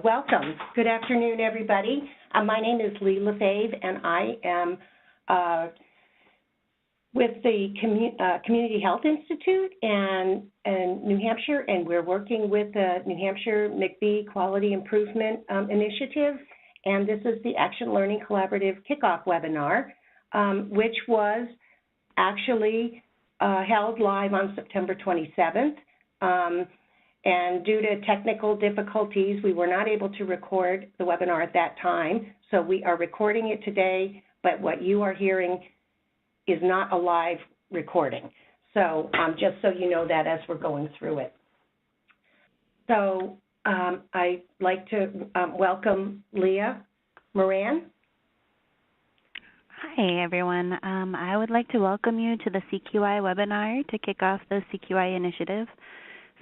Welcome. Good afternoon, everybody. My name is Lee LaFave, and I am with the Community Health Institute in New Hampshire, and we're working with the New Hampshire MIECHV Quality Improvement Initiative, and this is the Action Learning Collaborative Kickoff Webinar, which was actually held live on September 27th. And due to technical difficulties, we were not able to record the webinar at that time. So we are recording it today, but what you are hearing is not a live recording. So just so you know that as we're going through it. So I'd like to welcome LIA Moran. Hi, everyone. I would like to welcome you to the CQI webinar to kick off the CQI initiative.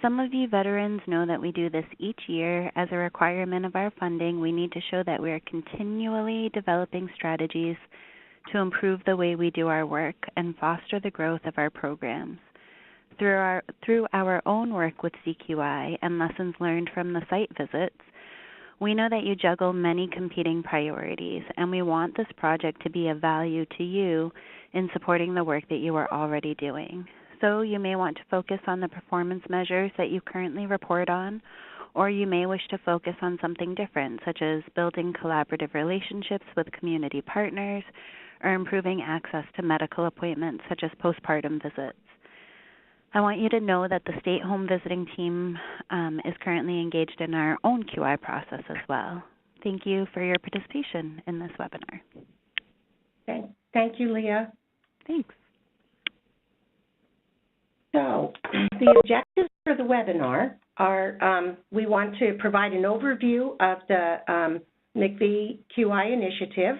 Some of you veterans know that we do this each year. As a requirement of our funding, we need to show that we are continually developing strategies to improve the way we do our work and foster the growth of our programs. Through our own work with CQI and lessons learned from the site visits, we know that you juggle many competing priorities, and we want this project to be of value to you in supporting the work that you are already doing. So you may want to focus on the performance measures that you currently report on, or you may wish to focus on something different, such as building collaborative relationships with community partners, or improving access to medical appointments, such as postpartum visits. I want you to know that the state home visiting team is currently engaged in our own QI process as well. Thank you for your participation in this webinar. Okay. Thank you, LIA. Thanks. So the objectives for the webinar are we want to provide an overview of the MIECHV QI initiative.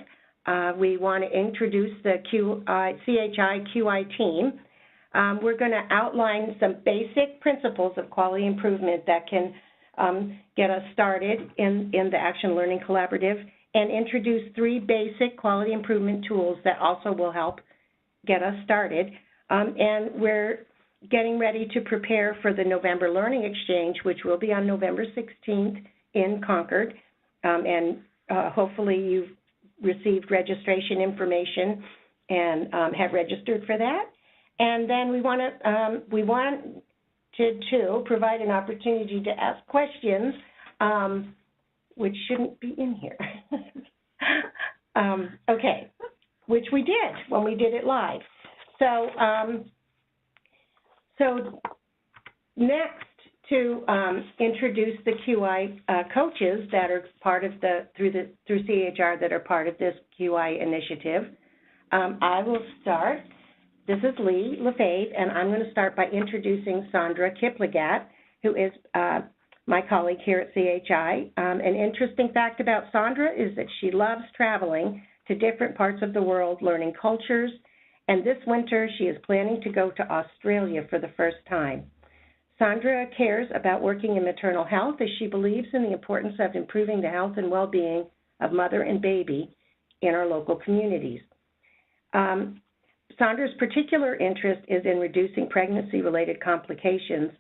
We want to introduce the CHI QI team. We're going to outline some basic principles of quality improvement that can get us started in the Action Learning Collaborative, and introduce 3 basic quality improvement tools that also will help get us started. And we're getting ready to prepare for the November Learning Exchange, which will be on November 16th in Concord. And hopefully you've received registration information and have registered for that. And then we wanted to provide an opportunity to ask questions, which shouldn't be in here. Okay, which we did when we did it live. So next, to introduce the QI coaches that are part of through CHR that are part of this QI initiative, I will start. This is Lee LaFave, and I'm going to start by introducing Sandra Kiplagat, who is my colleague here at CHI. An interesting fact about Sandra is that she loves traveling to different parts of the world, learning cultures, and this winter she is planning to go to Australia for the first time. Sandra cares about working in maternal health as she believes in the importance of improving the health and well-being of mother and baby in our local communities. Sandra's particular interest is in reducing pregnancy-related complications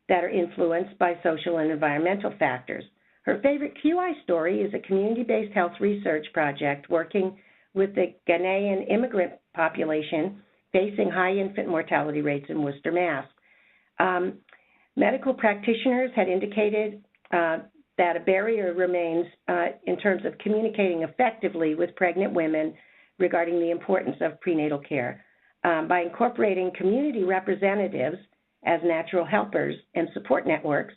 that are influenced by social and environmental factors. Her favorite QI story is a community-based health research project working with the Ghanaian immigrant population facing high infant mortality rates in Worcester, Mass. Medical practitioners had indicated that a barrier remains in terms of communicating effectively with pregnant women regarding the importance of prenatal care. By incorporating community representatives as natural helpers and support networks,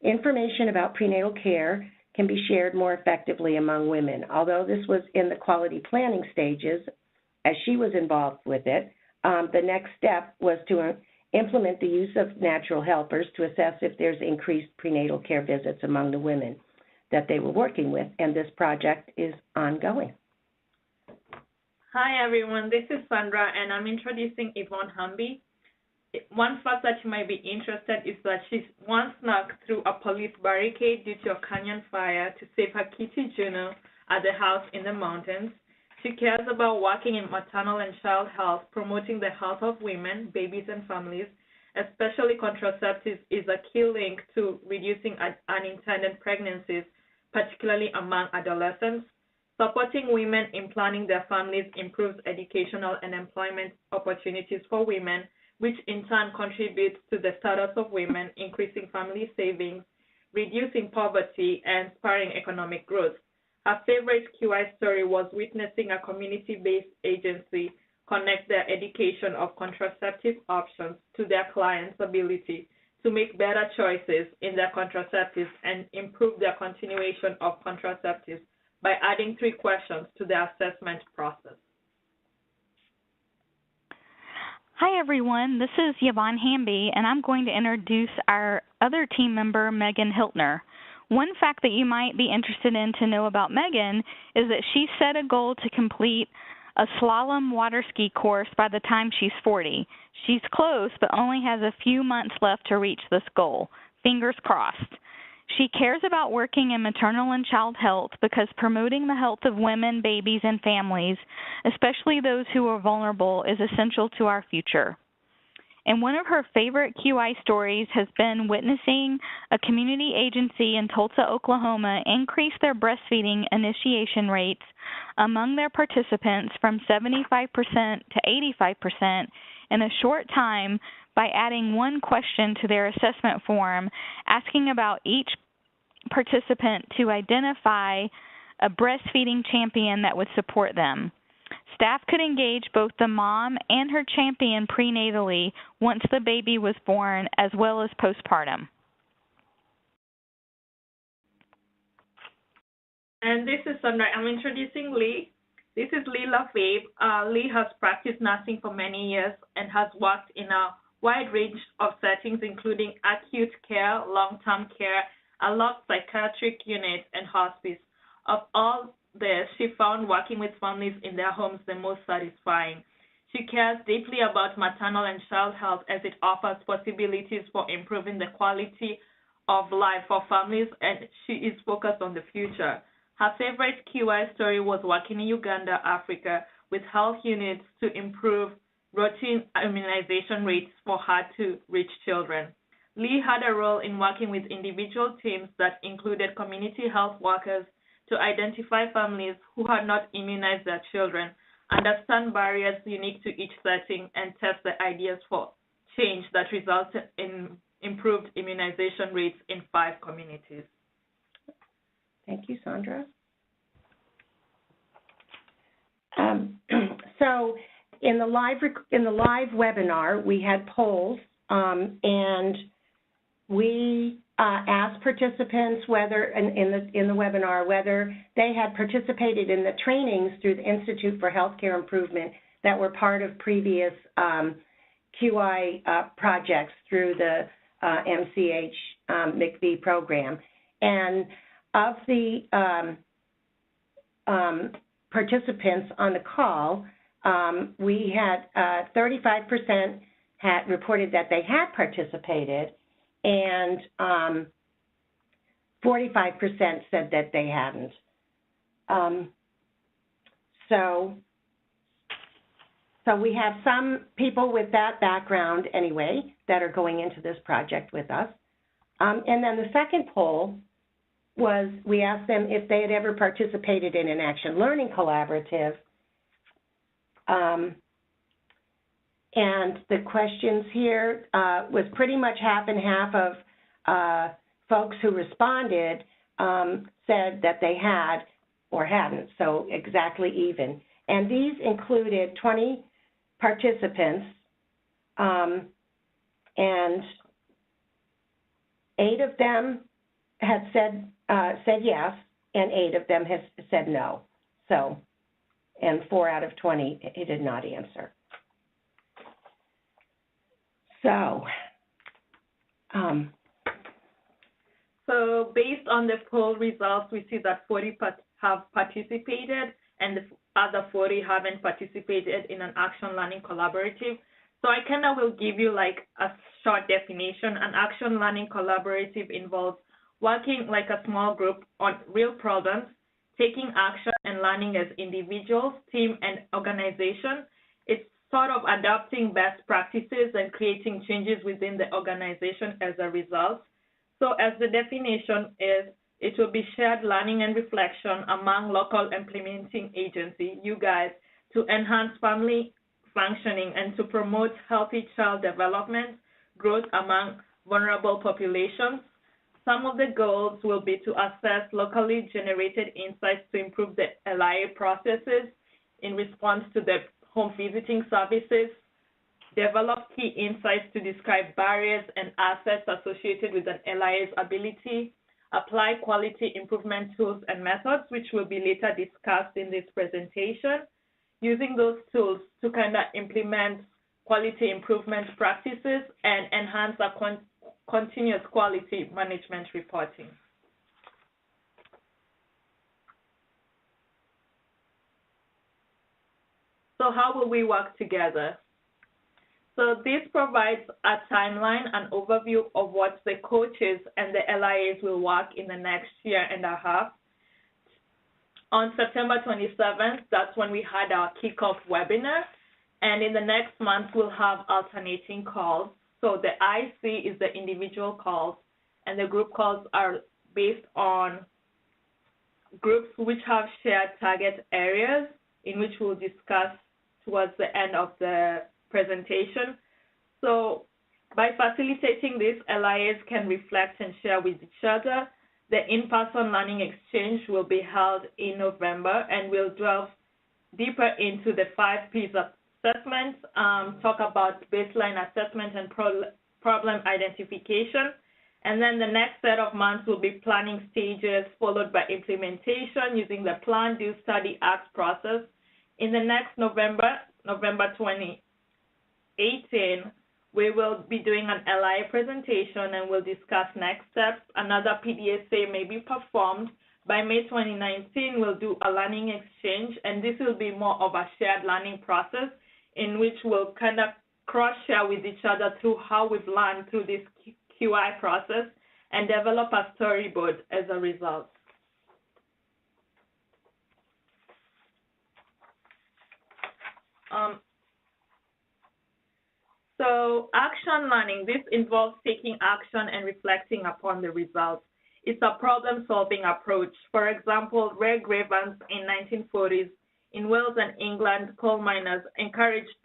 information about prenatal care can be shared more effectively among women. Although this was in the quality planning stages, as she was involved with it, the next step was to implement the use of natural helpers to assess if there's increased prenatal care visits among the women that they were working with, and this project is ongoing. Hi everyone, this is Sandra, and I'm introducing Yvonne Hamby. One fact that you might be interested is that she once snuck through a police barricade due to a canyon fire to save her kitty Juno at the house in the mountains. She cares about working in maternal and child health, promoting the health of women, babies, and families. Especially contraceptives is a key link to reducing unintended pregnancies particularly among adolescents. Supporting women in planning their families improves educational and employment opportunities for women, which in turn contributes to the status of women, increasing family savings, reducing poverty, and spurring economic growth. Her favorite QI story was witnessing a community-based agency connect their education of contraceptive options to their clients' ability to make better choices in their contraceptives and improve their continuation of contraceptives by adding 3 questions to the assessment process. Hi, everyone. This is Yvonne Hamby, and I'm going to introduce our other team member, Megan Hiltner. One fact that you might be interested in to know about Megan is that she set a goal to complete a slalom water ski course by the time she's 40. She's close, but only has a few months left to reach this goal. Fingers crossed. She cares about working in maternal and child health because promoting the health of women, babies, and families, especially those who are vulnerable, is essential to our future. And one of her favorite QI stories has been witnessing a community agency in Tulsa, Oklahoma, increase their breastfeeding initiation rates among their participants from 75% to 85% in a short time by adding 1 question to their assessment form, asking about each participant to identify a breastfeeding champion that would support them. Staff could engage both the mom and her champion prenatally once the baby was born, as well as postpartum. And this is Sandra. I'm introducing Lee. This is Lee LaFave. Lee has practiced nursing for many years and has worked in a wide range of settings, including acute care, long-term care, adult psychiatric units, and hospice. Of all this, she found working with families in their homes the most satisfying. She cares deeply about maternal and child health as it offers possibilities for improving the quality of life for families, and she is focused on the future. Her favorite QI story was working in Uganda, Africa, with health units to improve routine immunization rates for hard-to-reach children. Lee had a role in working with individual teams that included community health workers to identify families who had not immunized their children, understand barriers unique to each setting, and test the ideas for change that resulted in improved immunization rates in 5 communities. Thank you, Sandra. So in the live webinar, we had polls, and we asked participants whether in the webinar whether they had participated in the trainings through the Institute for Healthcare Improvement that were part of previous QI projects through the MIECHV program. And of the participants on the call, we had 35% had reported that they had participated, and 45% said that they hadn't. So we have some people with that background anyway that are going into this project with us. And then the second poll was we asked them if they had ever participated in an action learning collaborative. And the questions here was pretty much half and half of folks who responded said that they had or hadn't, so exactly even. And these included 20 participants, and 8 of them had said yes, and 8 of them has said no. So, and 4 out of 20 he did not answer. So, so based on the poll results, we see that 40 have participated and the other 40 haven't participated in an action learning collaborative. So I kind of will give you like a short definition. An action learning collaborative involves working like a small group on real problems, taking action and learning as individuals, team, and organization. It's sort of adopting best practices and creating changes within the organization as a result. So as the definition is, It will be shared learning and reflection among local implementing agencies, you guys, to enhance family functioning and to promote healthy child development, growth among vulnerable populations. Some of the goals will be to assess locally generated insights to improve the LIA processes in response to the home visiting services, develop key insights to describe barriers and assets associated with an LIA's ability, apply quality improvement tools and methods, which will be later discussed in this presentation, using those tools to kind of implement quality improvement practices and enhance our continuous quality management reporting. So how will we work together? So this provides a timeline and overview of what the coaches and the LIAs will work in the next year and a half. On September 27th, that's when we had our kickoff webinar. And in the next month, we'll have alternating calls. So the IC is the individual calls, and the group calls are based on groups which have shared target areas in which we'll discuss towards the end of the presentation. So by facilitating this, LIAs can reflect and share with each other. The in-person learning exchange will be held in November, and we'll delve deeper into the 5 P's of assessment, talk about baseline assessment and problem identification. And then the next set of months will be planning stages, followed by implementation using the plan, do, study, act process. In the next November 2018, we will be doing an LIA presentation and we'll discuss next steps. Another PDSA may be performed. By May 2019, we'll do a learning exchange, and this will be more of a shared learning process in which we'll kind of cross-share with each other through how we've learned through this QI process and develop a storyboard as a result. So action learning, this involves taking action and reflecting upon the results. It's a problem-solving approach. For example, Ray Grevans in 1940s in Wales and England, coal miners encouraged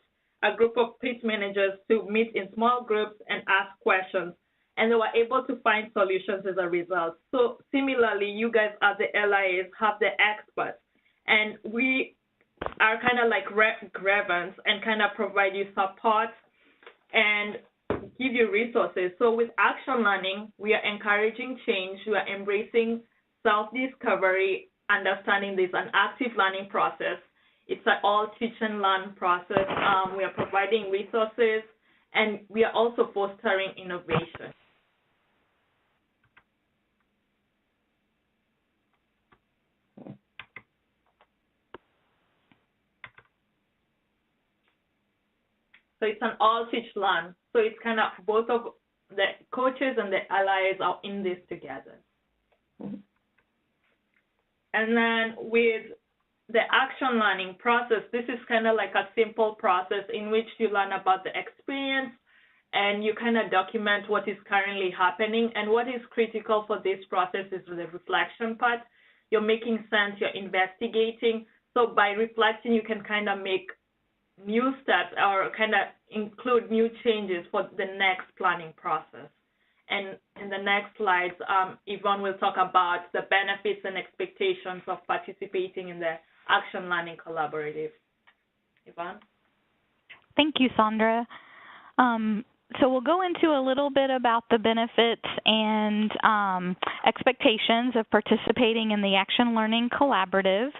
a group of pit managers to meet in small groups and ask questions, and they were able to find solutions as a result. So similarly, you guys as the LIAs have the experts, and we are kind of like Grevans and kind of provide you support and give you resources. So with action learning, we are encouraging change, we are embracing self-discovery, understanding this an active learning process. It's an all teach and learn process. We are providing resources, and we are also fostering innovation. So it's an all teach learn. So it's kind of both of the coaches and the LIAs are in this together. Mm-hmm. And then with the action learning process, this is kind of like a simple process in which you learn about the experience and you kind of document what is currently happening. And what is critical for this process is the reflection part. You're making sense, you're investigating. So by reflecting, you can kind of make new steps or kind of include new changes for the next planning process. And in the next slides, Yvonne will talk about the benefits and expectations of participating in the Action Learning Collaborative. Yvonne? Thank you, Sandra. So we'll go into a little bit about the benefits and expectations of participating in the Action Learning Collaborative.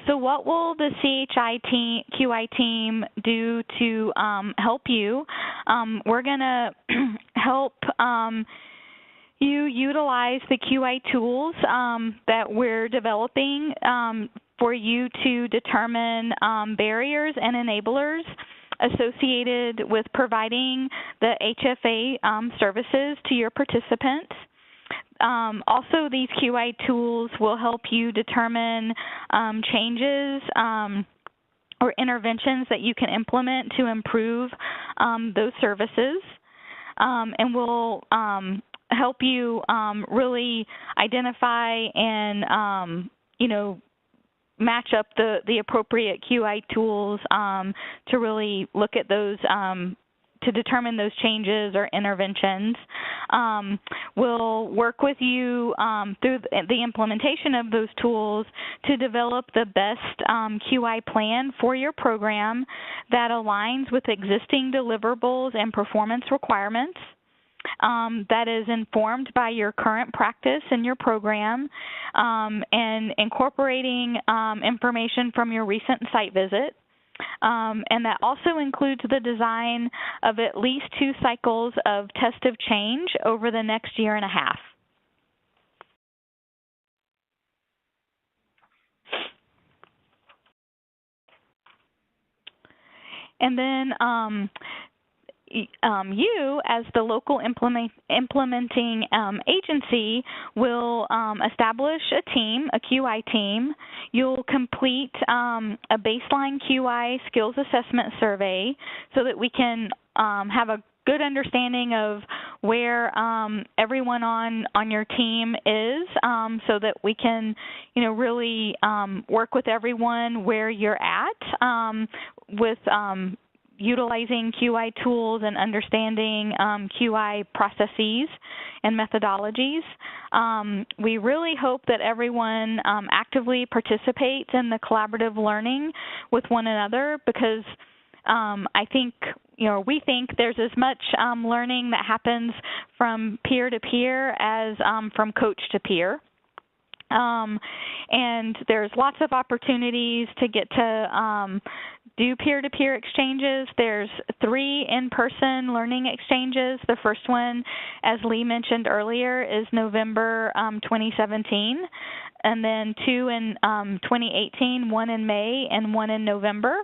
So what will the CQI team do to help you? We're going to help you utilize the QI tools that we're developing for you to determine barriers and enablers associated with providing the HFA services to your participants. Also, these QI tools will help you determine changes or interventions that you can implement to improve those services. And we'll help you really identify and, match up the appropriate QI tools to really look at those, to determine those changes or interventions. We'll work with you through the implementation of those tools to develop the best QI plan for your program that aligns with existing deliverables and performance requirements. That is informed by your current practice in your program and incorporating information from your recent site visit. And that also includes the design of at least 2 cycles of test of change over the next year and a half. And then you, as the local implementing agency, will establish a team, a QI team. You'll complete a baseline QI skills assessment survey so that we can have a good understanding of where everyone on your team is, so that we can, really work with everyone where you're at with utilizing QI tools and understanding QI processes and methodologies. We really hope that everyone actively participates in the collaborative learning with one another, because I think, we think there's as much learning that happens from peer to peer as from coach to peer. And there's lots of opportunities to get to do peer-to-peer exchanges. There's 3 in-person learning exchanges. The first one, as Lee mentioned earlier, is November 2017, and then 2 in 2018, 1 in May and 1 in November.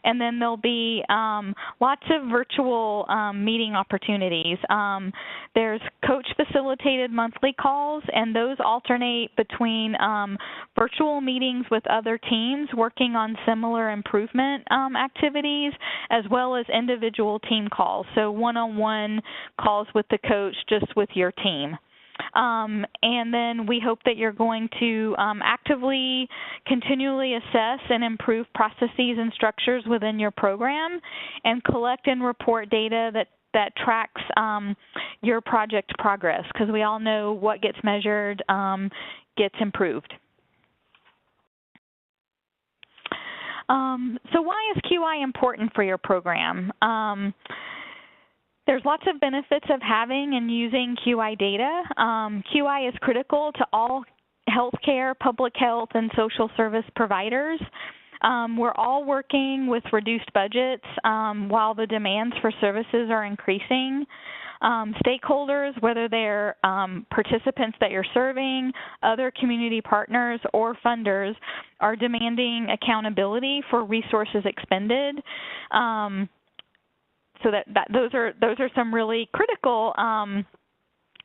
And then there'll be lots of virtual meeting opportunities. There's coach-facilitated monthly calls, and those alternate between virtual meetings with other teams working on similar improvement activities, as well as individual team calls, so one-on-one calls with the coach just with your team. And then we hope that you're going to actively, continually assess and improve processes and structures within your program and collect and report data that tracks your project progress, because we all know what gets measured gets improved. So why is QI important for your program? There's lots of benefits of having and using QI data. QI is critical to all healthcare, public health, and social service providers. We're all working with reduced budgets while the demands for services are increasing. Stakeholders, whether they're participants that you're serving, other community partners, or funders, are demanding accountability for resources expended. So those are some really critical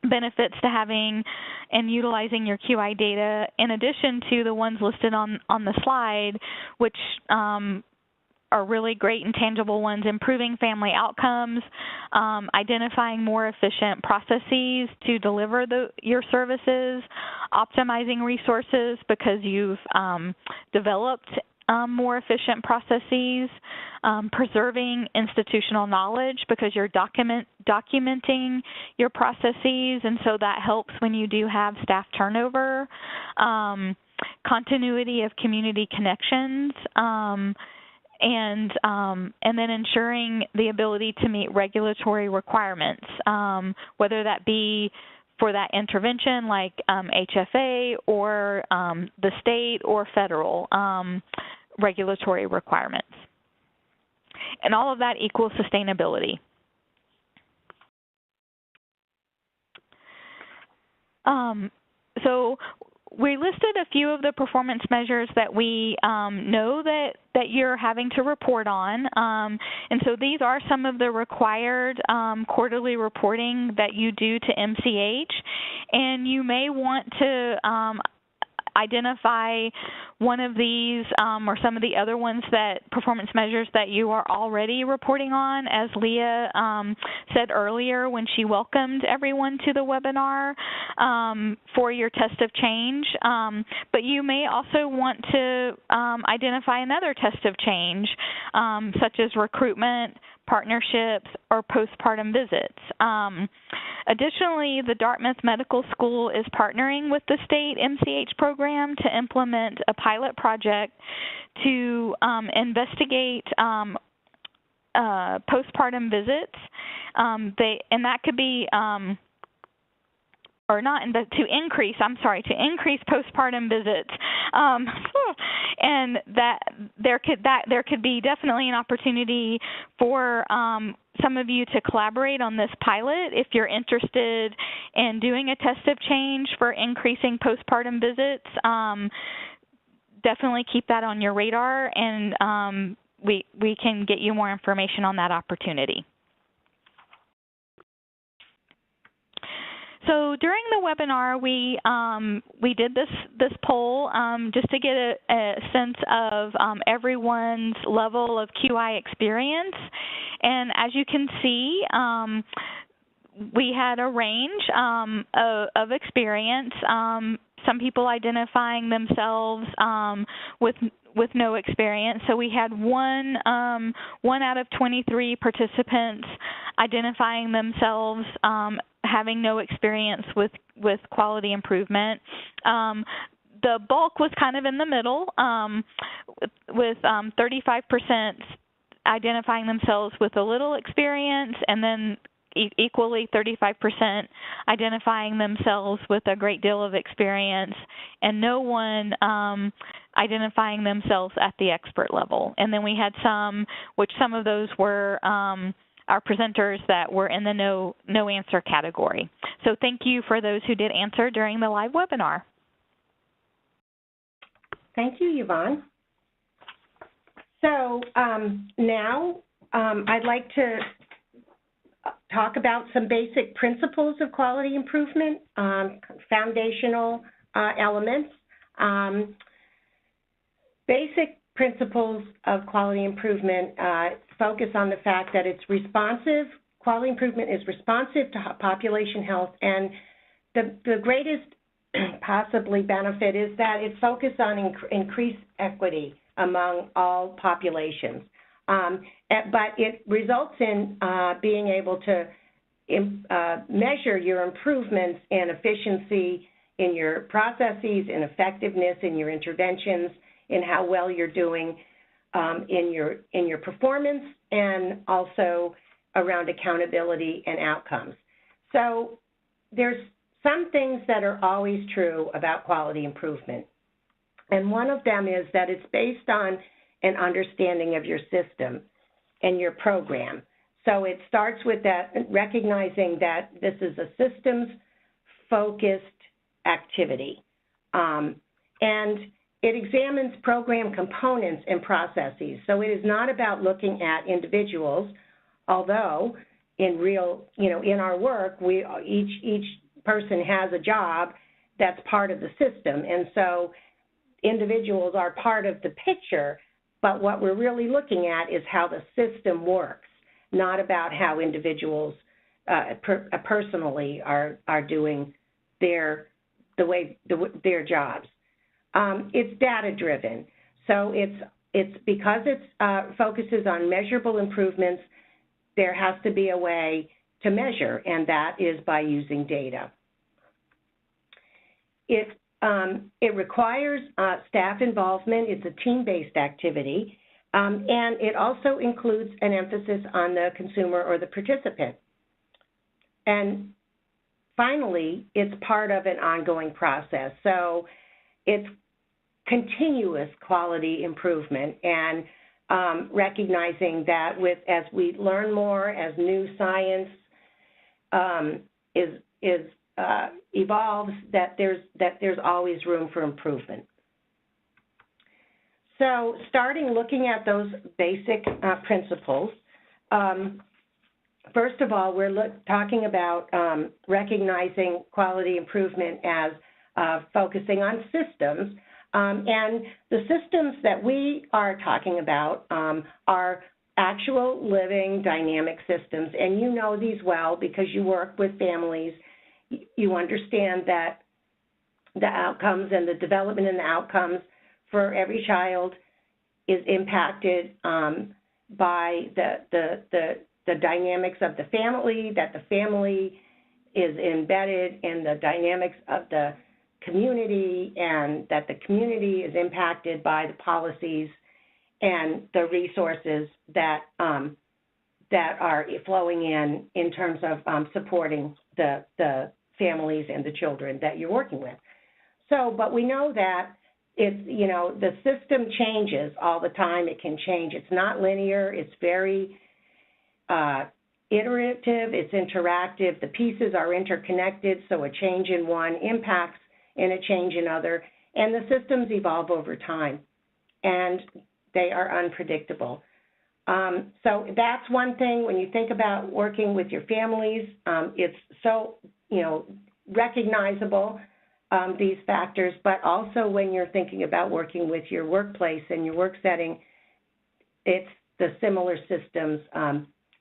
benefits to having and utilizing your QI data, in addition to the ones listed on the slide, which are really great and tangible ones: improving family outcomes, identifying more efficient processes to deliver your services, optimizing resources because you've developed more efficient processes, preserving institutional knowledge because you're documenting your processes, and so that helps when you do have staff turnover, continuity of community connections, and then ensuring the ability to meet regulatory requirements, whether that be for that intervention like HFA or the state or federal regulatory requirements. And all of that equals sustainability. So we listed a few of the performance measures that we know that you're having to report on. And so these are some of the required quarterly reporting that you do to MCH. And you may want to identify one of these or some of the other ones that performance measures that you are already reporting on, as Leah said earlier when she welcomed everyone to the webinar for your test of change. But you may also want to identify another test of change, such as recruitment, partnerships, or postpartum visits. Additionally, the Dartmouth Medical School is partnering with the state MCH program to implement a pilot project to investigate postpartum visits. And that could be to increase postpartum visits, and that there could be definitely an opportunity for some of you to collaborate on this pilot if you're interested in doing a test of change for increasing postpartum visits. Definitely keep that on your radar, and we can get you more information on that opportunity. So during the webinar, we did this poll just to get a sense of everyone's level of QI experience, and as you can see, we had a range of experience. Some people identifying themselves with no experience. So we had one out of 23 participants identifying themselves having no experience with quality improvement. The bulk was kind of in the middle, with 35% identifying themselves with a little experience, and then equally 35% identifying themselves with a great deal of experience, and no one identifying themselves at the expert level. And then we had some of those were our presenters that were in the no answer category. So thank you for those who did answer during the live webinar. Thank you, Yvonne. So now I'd like to talk about some basic principles of quality improvement, foundational elements. Basic principles of quality improvement focus on the fact that it's responsive. Quality improvement is responsive to population health, and the greatest possibly benefit is that it focuses on increased equity among all populations. But it results in being able to measure your improvements in efficiency in your processes, in effectiveness in your interventions, in how well you're doing in your performance, and also around accountability and outcomes. So there's some things that are always true about quality improvement. And one of them is that it's based on an understanding of your system and your program. So it starts with that, recognizing that this is a systems-focused activity. And it examines program components and processes. So it is not about looking at individuals, although in our work, each person has a job that's part of the system. And so individuals are part of the picture, but what we're really looking at is how the system works, not about how individuals personally are doing their jobs. It's data-driven, so it's because it focuses on measurable improvements. There has to be a way to measure, and that is by using data. It requires staff involvement. It's a team-based activity, and it also includes an emphasis on the consumer or the participant. And finally, it's part of an ongoing process. So it's continuous quality improvement, and recognizing that as we learn more, as new science evolves, that there's always room for improvement. So looking at those basic principles, first of all, we're talking about recognizing quality improvement as focusing on systems. And the systems that we are talking about are actual living dynamic systems. And you know these well because you work with families. You understand that the outcomes and the development and the outcomes for every child is impacted by the dynamics of the family, that the family is embedded in the dynamics of the community, and that the community is impacted by the policies and the resources that are flowing in terms of supporting the families and the children that you're working with. So, but we know that it's, you know, the system changes all the time. It can change. It's not linear. It's very iterative. It's interactive. The pieces are interconnected, so a change in one impacts in a change in other, and the systems evolve over time, and they are unpredictable. So that's one thing when you think about working with your families. It's so, you know, recognizable, these factors, but also when you're thinking about working with your workplace and your work setting, it's the similar systems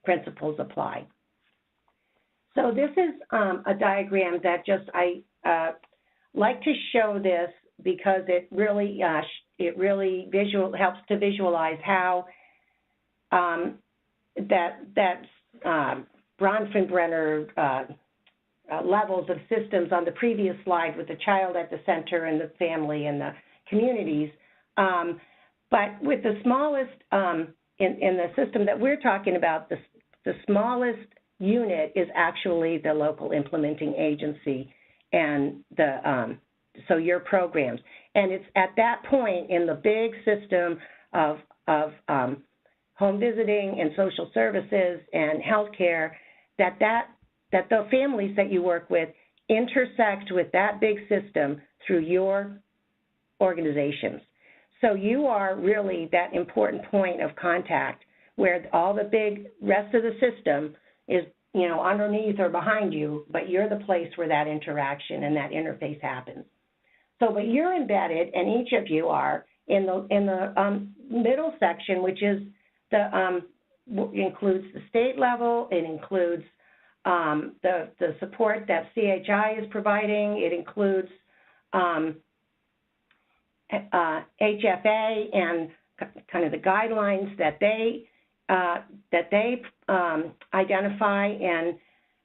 principles apply. So this is a diagram that just I like to show this because it really helps to visualize how that Bronfenbrenner levels of systems on the previous slide with the child at the center and the family and the communities. But with the smallest, in the system that we're talking about, the smallest unit is actually the local implementing agency and so your programs. And it's at that point in the big system of home visiting and social services and healthcare that the families that you work with intersect with that big system through your organizations. So you are really that important point of contact where all the big rest of the system is, you know, underneath or behind you, but you're the place where that interaction and that interface happens. So, but you're embedded, and each of you are, in the middle section, which is includes the state level. It includes the support that CHI is providing. It includes HFA and kind of the guidelines that they identify and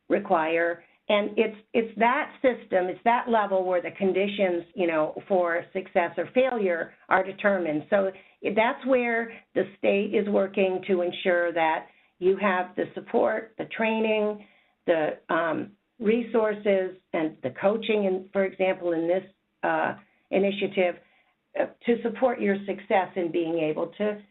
require. And it's that system, it's that level where the conditions, you know, for success or failure are determined. So that's where the state is working to ensure that you have the support, the training, the resources, and the coaching, and for example, in this initiative, to support your success in being able to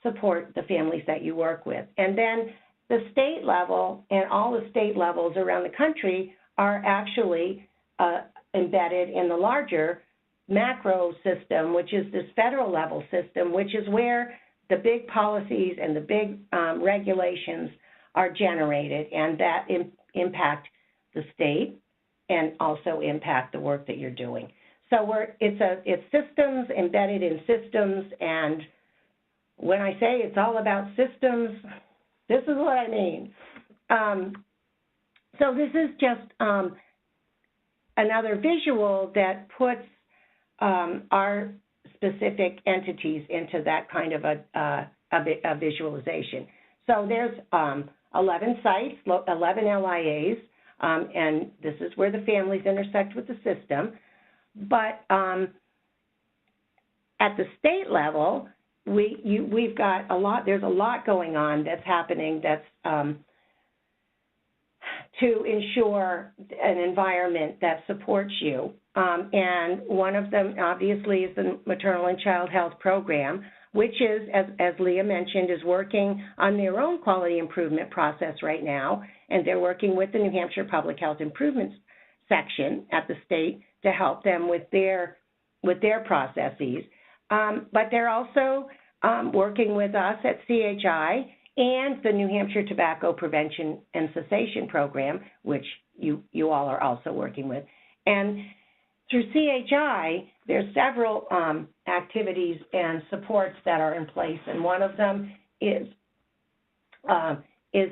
support the families that you work with. And then the state level and all the state levels around the country are actually embedded in the larger macro system, which is this federal level system, which is where the big policies and the big regulations are generated, and that impact the state and also impact the work that you're doing. So it's systems embedded in systems, and when I say it's all about systems, this is what I mean. So this is just another visual that puts our specific entities into that kind of a visualization. So there's 11 sites, 11 LIAs, and this is where the families intersect with the system. But at the state level, we've got a lot. There's a lot going on that's happening. That's to ensure an environment that supports you. And one of them, obviously, is the Maternal and Child Health Program, which is, as Leah mentioned, is working on their own quality improvement process right now, and they're working with the New Hampshire Public Health Improvements section at the state to help them with their processes. But they're also working with us at CHI and the New Hampshire Tobacco Prevention and Cessation Program, which you all are also working with. And through CHI, there's several activities and supports that are in place, and one of them is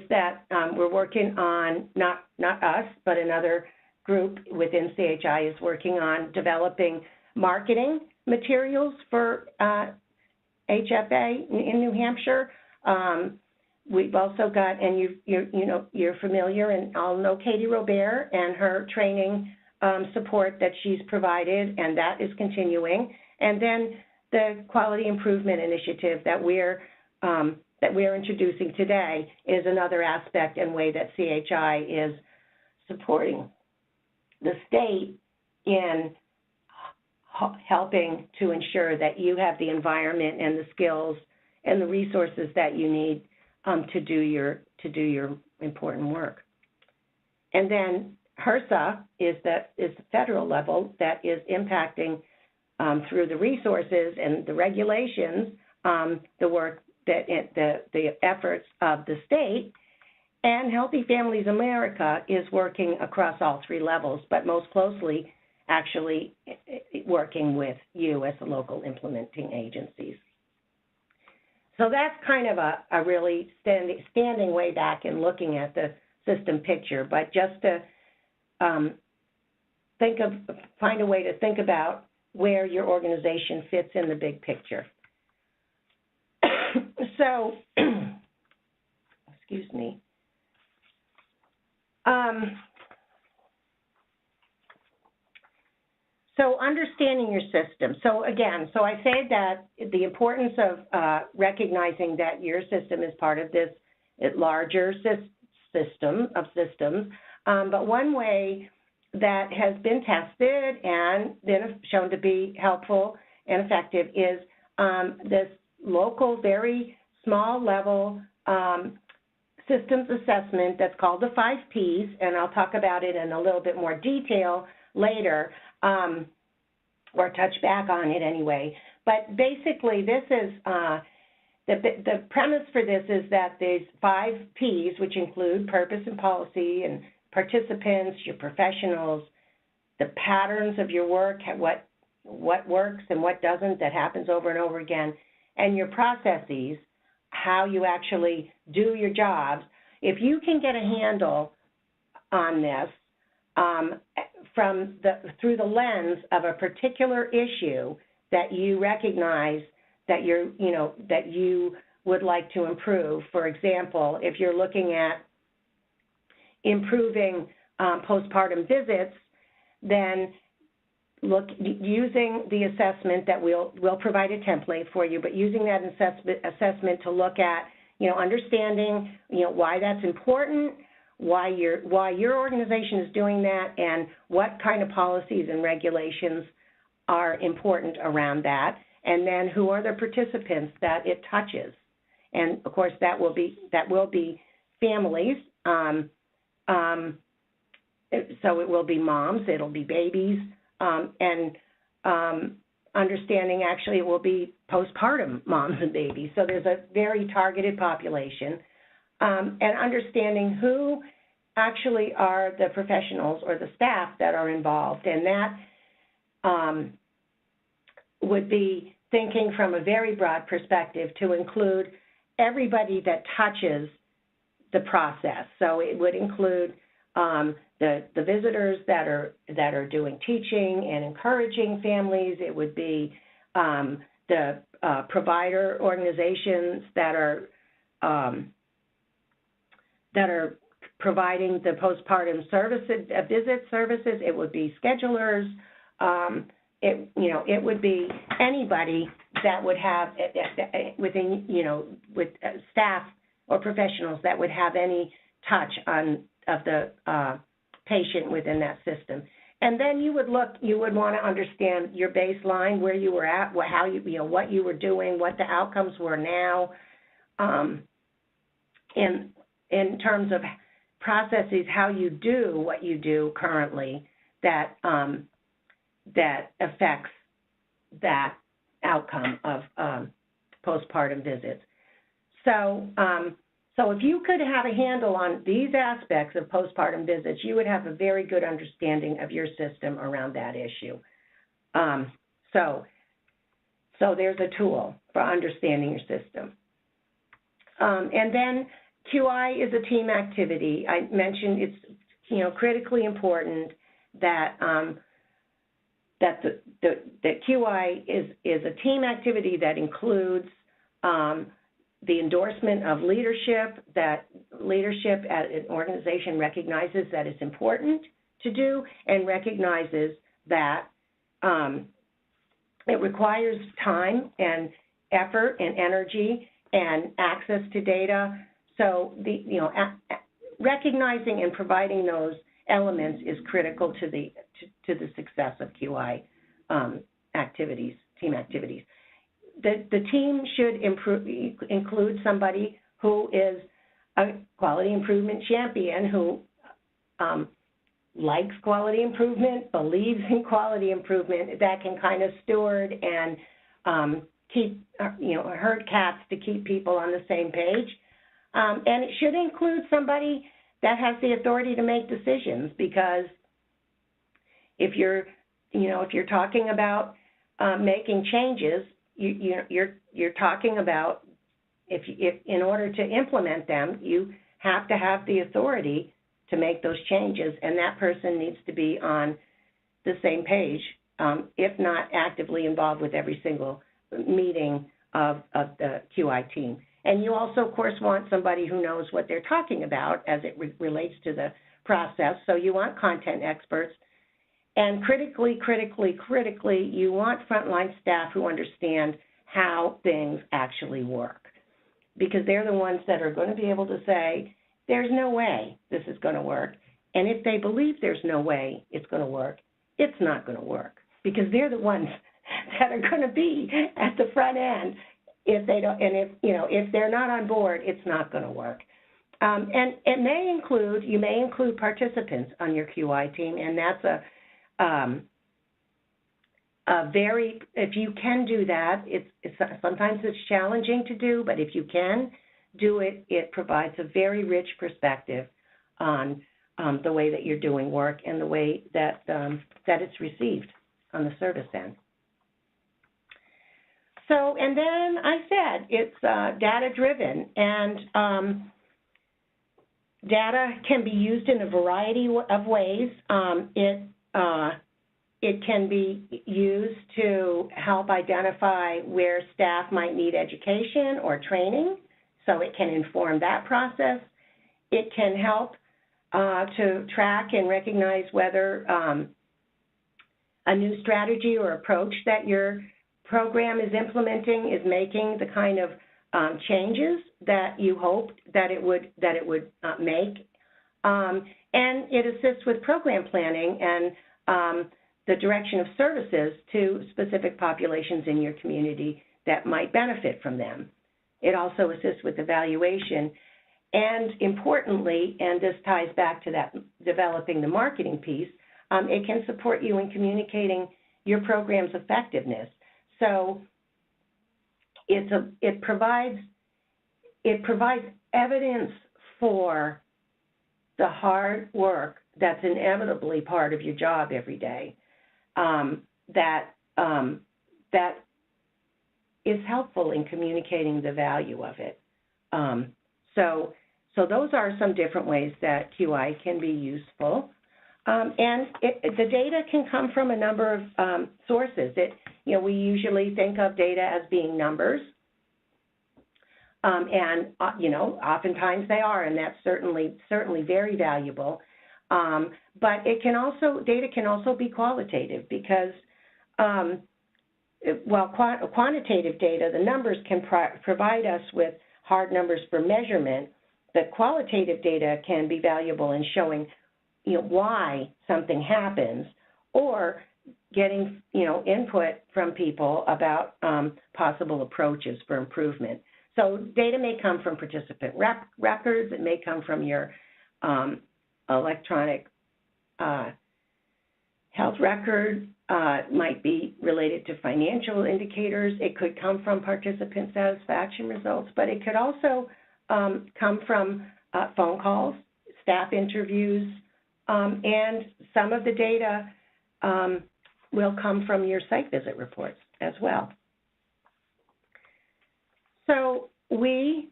that we're working on, not us, but another group within CHI is working on developing marketing materials for HFA in New Hampshire. We've also got, and you're familiar, and all know Katie Robert and her training support that she's provided, and that is continuing. And then the quality improvement initiative that we're introducing today is another aspect and way that CHI is supporting the state in helping to ensure that you have the environment and the skills and the resources that you need to do your important work. And then HRSA is the federal level that is impacting through the resources and the regulations, the work that the efforts of the state. And Healthy Families America is working across all three levels, but most closely actually working with you as the local implementing agencies. So that's kind of a really standing way back and looking at the system picture, but just to find a way to think about where your organization fits in the big picture. So, excuse me. So understanding your system. So again, I say that the importance of recognizing that your system is part of this larger system of systems. But one way that has been tested and been shown to be helpful and effective is this local, very small level systems assessment that's called the 5 Ps, and I'll talk about it in a little bit more detail later, or touch back on it anyway. But basically, this is the premise for this is that these 5 Ps, which include purpose and policy and participants, your professionals, the patterns of your work, what works and what doesn't, that happens over and over again, and your processes, how you actually do your jobs. If you can get a handle on this through the lens of a particular issue that you recognize that that you would like to improve. For example, if you're looking at improving postpartum visits, then using the assessment that we'll provide a template for you, but using that assessment to look at, understanding, why that's important, why your organization is doing that, and what kind of policies and regulations are important around that, and then who are the participants that it touches. And of course, that will be families. So it will be moms, it'll be babies, and understanding actually it will be postpartum moms and babies. So there's a very targeted population, and understanding who actually are the professionals or the staff that are involved. And that would be thinking from a very broad perspective to include everybody that touches the process. So it would include the visitors that are doing teaching and encouraging families. It would be the provider organizations that are providing the postpartum services, visit services. It would be schedulers. It would be anybody that would have within with staff or professionals that would have any touch of the patient within that system. And then you would want to understand your baseline, where you were at, how what you were doing, what the outcomes were now, in terms of processes, how you do what you do currently that affects that outcome of postpartum visits. So So if you could have a handle on these aspects of postpartum visits, you would have a very good understanding of your system around that issue. So there's a tool for understanding your system. And then QI is a team activity. I mentioned it's critically important that that QI is a team activity that includes the endorsement of leadership, that leadership at an organization recognizes that it's important to do and recognizes that it requires time and effort and energy and access to data. So recognizing and providing those elements is critical to the success of QI activities, team activities. The team should include somebody who is a quality improvement champion, who likes quality improvement, believes in quality improvement, that can kind of steward and keep, herd cats to keep people on the same page. And it should include somebody that has the authority to make decisions, because if you're talking about making changes, you're talking about if in order to implement them, you have to have the authority to make those changes, and that person needs to be on the same page, if not actively involved with every single meeting of the QI team. And you also, of course, want somebody who knows what they're talking about as it relates to the process. So you want content experts. And critically, you want frontline staff who understand how things actually work, because they're the ones that are going to be able to say, there's no way this is going to work. And if they believe there's no way it's going to work, it's not going to work, because they're the ones that are going to be at the front end. If they don't, and if they're not on board, it's not going to work. And it may include, you may include participants on your QI team, and that's a very, if you can do that, sometimes it's challenging to do, but if you can do it, it provides a very rich perspective on the way that you're doing work and the way that that it's received on the service end. So, and then I said it's data-driven, and data can be used in a variety of ways. It can be used to help identify where staff might need education or training, so it can inform that process. It can help to track and recognize whether a new strategy or approach that your program is implementing is making the kind of changes that you hoped that it would make. And it assists with program planning and the direction of services to specific populations in your community that might benefit from them. It also assists with evaluation. And importantly, and this ties back to that developing the marketing piece, it can support you in communicating your program's effectiveness. So it provides evidence for the hard work that's inevitably part of your job every day, that is helpful in communicating the value of it. So those are some different ways that QI can be useful. And the data can come from a number of sources. We usually think of data as being numbers, and oftentimes they are, and that's certainly very valuable. But data can also be qualitative, because while quantitative data, the numbers can provide us with hard numbers for measurement, the qualitative data can be valuable in showing why something happens, or getting input from people about possible approaches for improvement. So data may come from participant records. It may come from your electronic health record. It might be related to financial indicators. It could come from participant satisfaction results, but it could also come from phone calls, staff interviews, and some of the data will come from your site visit reports as well. So we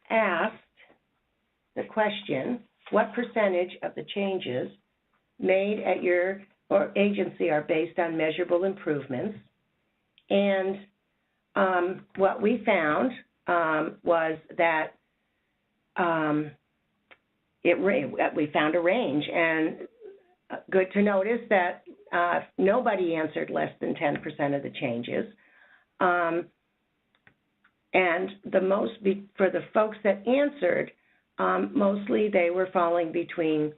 asked the question, what percentage of the changes made at your agency are based on measurable improvements? And what we found was that we found a range, and good to notice that nobody answered less than 10% of the changes. And the most, for the folks that answered, mostly they were falling between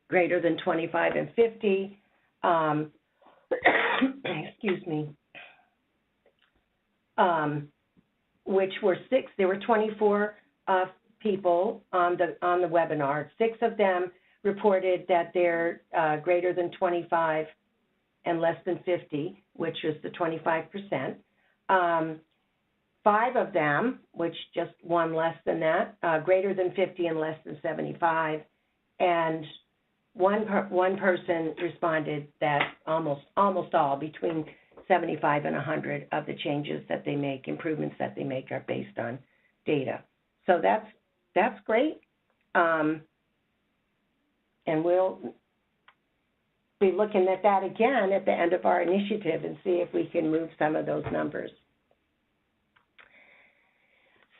greater than 25 and 50, excuse me, which were there were 24 people on the webinar. 6 of them reported that they're greater than 25 and less than 50, which is the 25%. 5 of them, which just one less than that, greater than 50 and less than 75, and one person responded that almost all, between 75 and 100 of the changes that they make, improvements that they make, are based on data. So that's great, and we'll be looking at that again at the end of our initiative and see if we can move some of those numbers.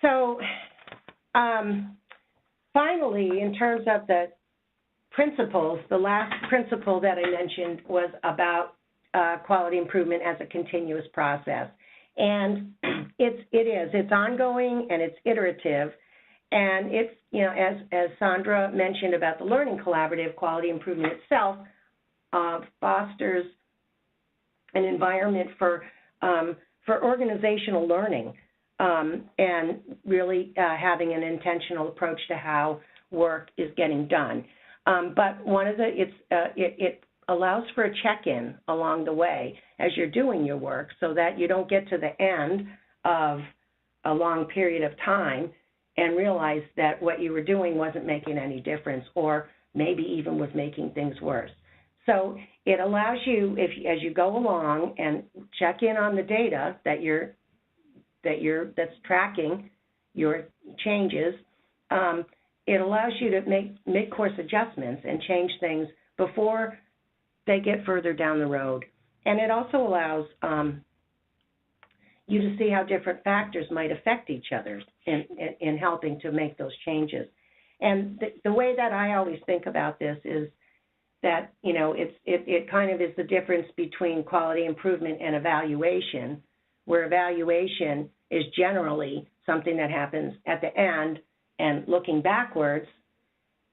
So finally, in terms of the principles, the last principle that I mentioned was about quality improvement as a continuous process. And it's ongoing and it's iterative. And it's, you know, as Sandra mentioned about the Learning Collaborative, quality improvement itself fosters an environment for organizational learning. And really having an intentional approach to how work is getting done. But one of it allows for a check-in along the way as you're doing your work, so that you don't get to the end of a long period of time and realize that what you were doing wasn't making any difference, or maybe even was making things worse. So it allows you, as you go along and check in on the data that's tracking your changes, it allows you to make mid-course adjustments and change things before they get further down the road. And it also allows you to see how different factors might affect each other in helping to make those changes. And the way that I always think about this is that, you know, it kind of is the difference between quality improvement and evaluation, where evaluation is generally something that happens at the end and looking backwards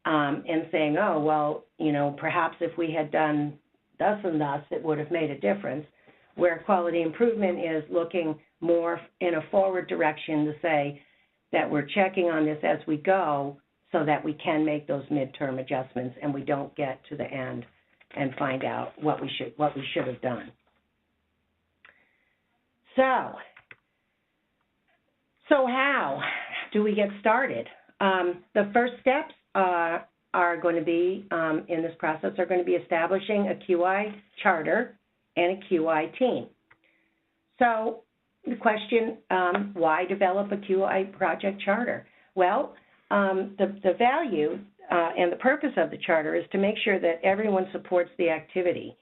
and saying, oh, well, you know, perhaps if we had done thus and thus, it would have made a difference, where quality improvement is looking more in a forward direction to say that we're checking on this as we go so that we can make those midterm adjustments and we don't get to the end and find out what we should have done. So how do we get started? The first steps are going to be, in this process, are going to be establishing a QI charter and a QI team. So the question, why develop a QI project charter? Well, the value and the purpose of the charter is to make sure that everyone supports the activity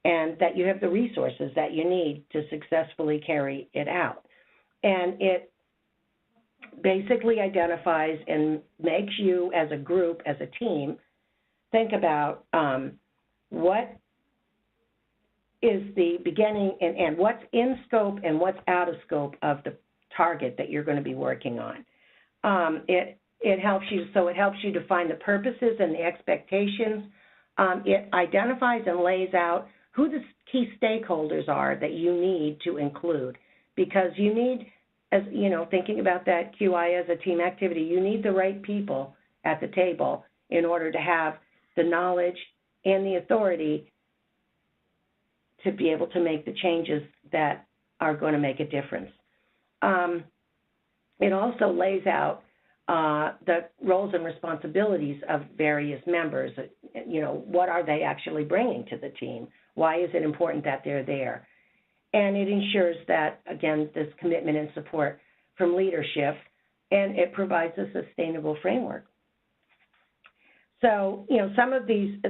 and that you have the resources that you need to successfully carry it out. And it basically identifies and makes you as a group, as a team, think about what is the beginning and what's in scope and what's out of scope of the target that you're going to be working on. It helps you, so it helps you define the purposes and the expectations. It identifies and lays out who the key stakeholders are that you need to include, because you need, as you know, thinking about that QI as a team activity, you need the right people at the table in order to have the knowledge and the authority to be able to make the changes that are going to make a difference. it also lays out the roles and responsibilities of various members. You know, what are they actually bringing to the team? Why is it important that they're there? And it ensures that, again, this commitment and support from leadership, and it provides a sustainable framework. So, you know, some of these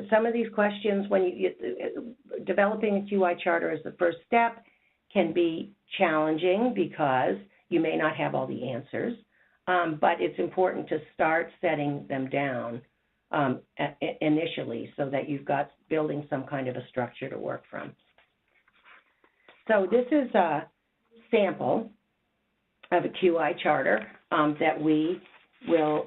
questions, when developing a QI charter as the first step, can be challenging because you may not have all the answers, but it's important to start setting them down initially so that you've got building some kind of a structure to work from. So this is a sample of a QI charter that we will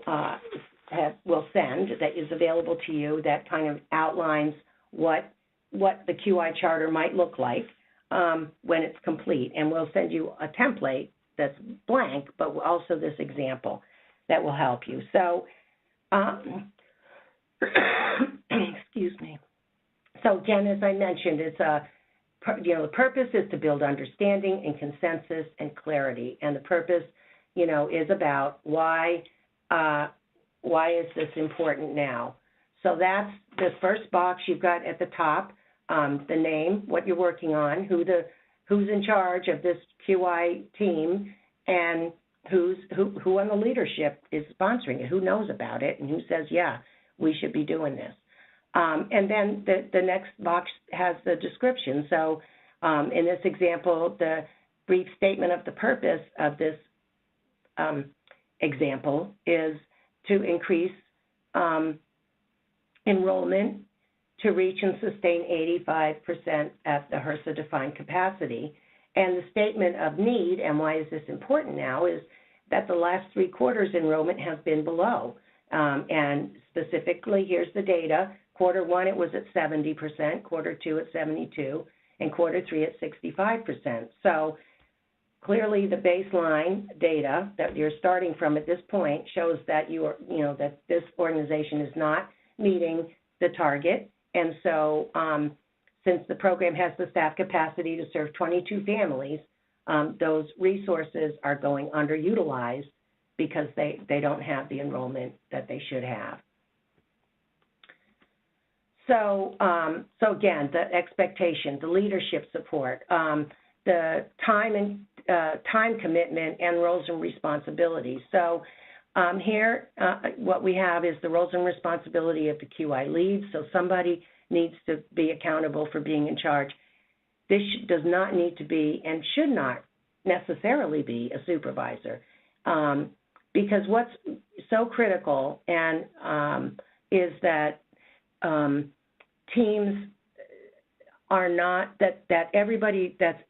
send, that is available to you, that kind of outlines what the QI charter might look like when it's complete. And we'll send you a template that's blank, but also this example that will help you. So, excuse me. So again, as I mentioned, it's the purpose is to build understanding and consensus and clarity. And the purpose, is about why is this important now? So that's the first box you've got at the top, the name, what you're working on, who's in charge of this QI team, and who on the leadership is sponsoring it, who knows about it, and who says, yeah, we should be doing this. And then the next box has the description. So in this example, the brief statement of the purpose of this example is to increase enrollment to reach and sustain 85% at the HRSA-defined capacity. And the statement of need, and why is this important now, is that the last 3 quarters enrollment has been below. And specifically, here's the data. Quarter 1, it was at 70%, quarter 2 at 72%, and quarter 3 at 65%. So clearly the baseline data that you're starting from at this point shows that that this organization is not meeting the target. And so since the program has the staff capacity to serve 22 families, those resources are going underutilized because they don't have the enrollment that they should have. So again, the expectation, the leadership support, the time commitment, and roles and responsibilities. So here, what we have is the roles and responsibility of the QI lead. So somebody needs to be accountable for being in charge. This does not need to be and should not necessarily be a supervisor, because what's so critical is that teams are not, that everybody that's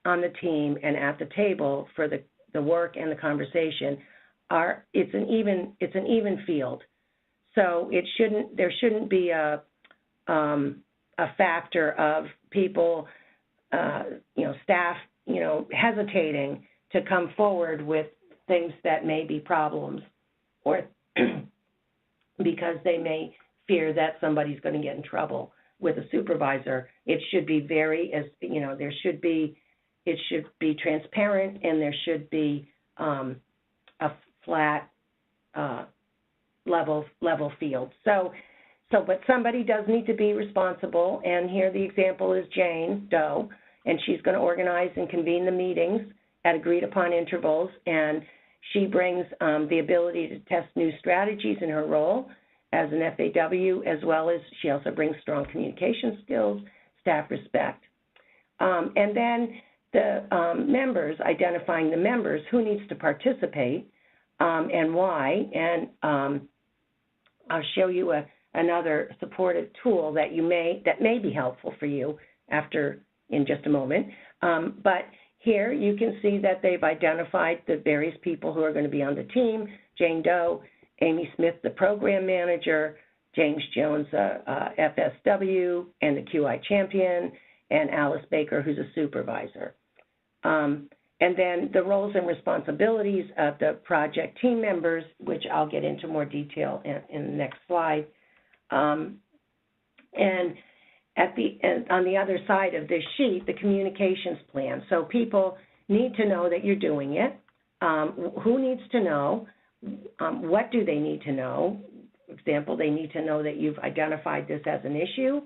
on the team and at the table for the work and the conversation it's an even field. So there shouldn't be a factor of people, staff, hesitating to come forward with things that may be problems, or because they may fear that somebody's going to get in trouble with a supervisor. It should be it should be transparent, and there should be a flat level field. But somebody does need to be responsible, and here the example is Jane Doe, and she's going to organize and convene the meetings at agreed upon intervals, and she brings the ability to test new strategies in her role as an FAW, as well as she also brings strong communication skills, staff respect. And then the members, identifying the members, who needs to participate and why, and I'll show you another supportive tool that may be helpful for you in just a moment. But here you can see that they've identified the various people who are going to be on the team: Jane Doe, Amy Smith, the program manager, James Jones, FSW, and the QI champion, and Alice Baker, who's a supervisor. And then the roles and responsibilities of the project team members, which I'll get into more detail in the next slide. And on the other side of this sheet, the communications plan. So people need to know that you're doing it. who needs to know, what do they need to know. For example, they need to know that you've identified this as an issue,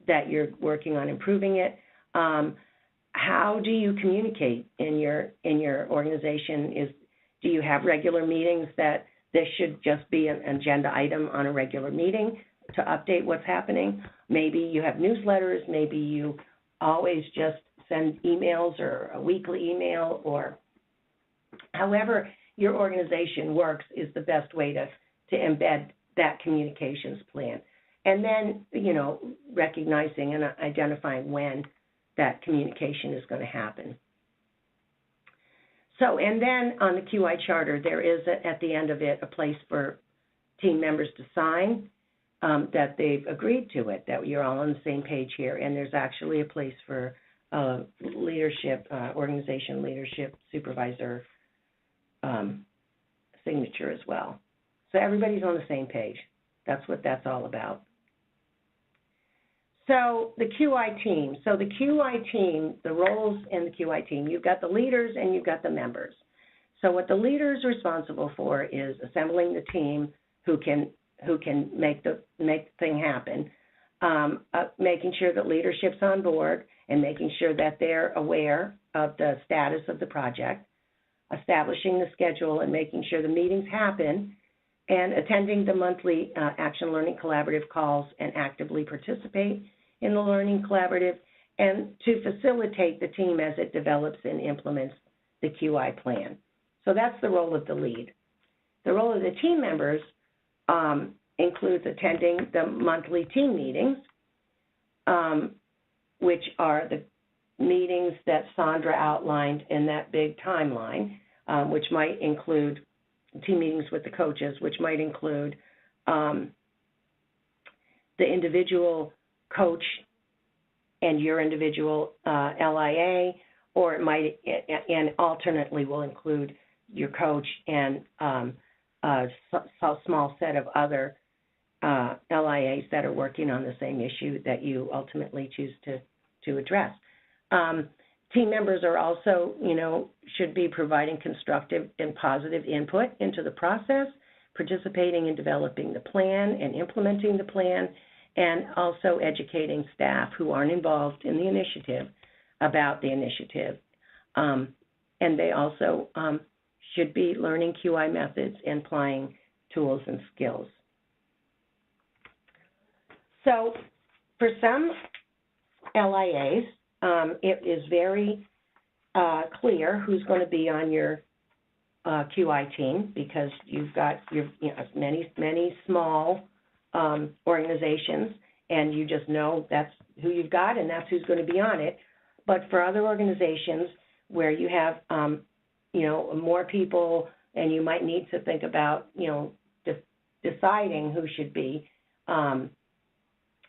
that you're working on improving it. How do you communicate in your organization? Do you have regular meetings that this should just be an agenda item on a regular meeting to update what's happening? Maybe you have newsletters, maybe you always just send emails or a weekly email, or however your organization works is the best way to embed that communications plan. And then, recognizing and identifying when that communication is going to happen. So, and then on the QI charter, there is, at the end of it, a place for team members to sign that they've agreed to it, that you're all on the same page here. And there's actually a place for leadership, organization leadership supervisor signature as well. So everybody's on the same page. That's what that's all about. So the QI team. So the QI team, the roles in the QI team, you've got the leaders and you've got the members. So what the leader is responsible for is assembling the team who can make the thing happen, making sure that leadership's on board and making sure that they're aware of the status of the project, establishing the schedule and making sure the meetings happen, and attending the monthly Action Learning Collaborative calls and actively participate in the Learning Collaborative, and to facilitate the team as it develops and implements the QI plan. So that's the role of the lead. The role of the team members includes attending the monthly team meetings, which are the meetings that Sandra outlined in that big timeline, which might include team meetings with the coaches, which might include the individual coach and your individual LIA, or it might, and alternately will include your coach and a small set of other LIAs that are working on the same issue that you ultimately choose to address. Team members are also, should be providing constructive and positive input into the process, participating in developing the plan and implementing the plan, and also educating staff who aren't involved in the initiative about the initiative. And they also should be learning QI methods and applying tools and skills. So for some LIAs, it is very clear who's going to be on your QI team, because you've got many small organizations, and you just know that's who you've got and that's who's going to be on it. But for other organizations where you have more people, and you might need to think about deciding who should be